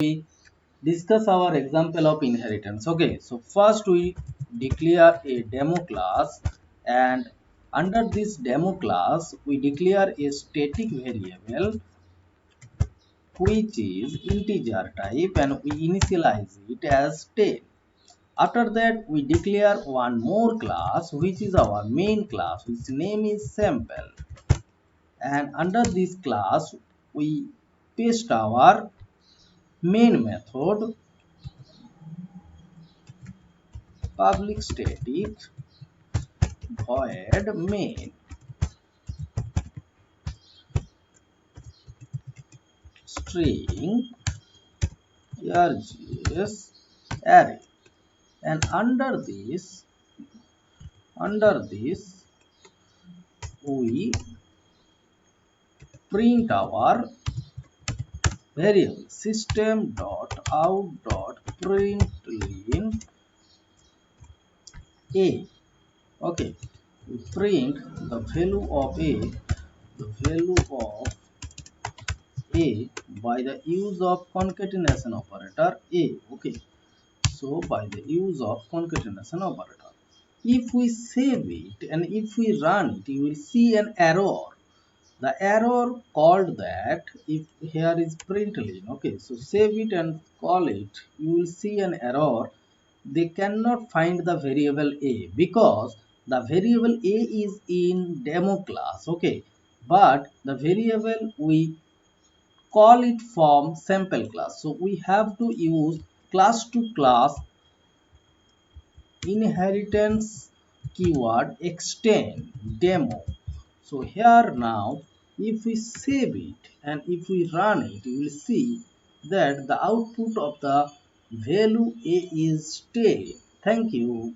we discuss our example of inheritance. Okay, so first we declare a demo class, and under this demo class we declare a static variable which is integer type, and we initialize it as 10. After that we declare one more class which is our main class, whose name is sample, and under this class we paste our main method public static void main string args array, and under this we print our variable system dot out dot println a. Okay, we print the value of a, the value of a by the use of concatenation operator a. Okay, so by the use of concatenation operator, if we save it and if we run it, you will see an error. The error called that, if here is println. Okay, so save it and call it, you will see an error. They cannot find the variable a because the variable a is in demo class. Okay, but the variable we call it from sample class, so we have to use class to class inheritance keyword extend demo. So here now, if we save it and if we run it, you will see that the output of the value a is 10. Thank you.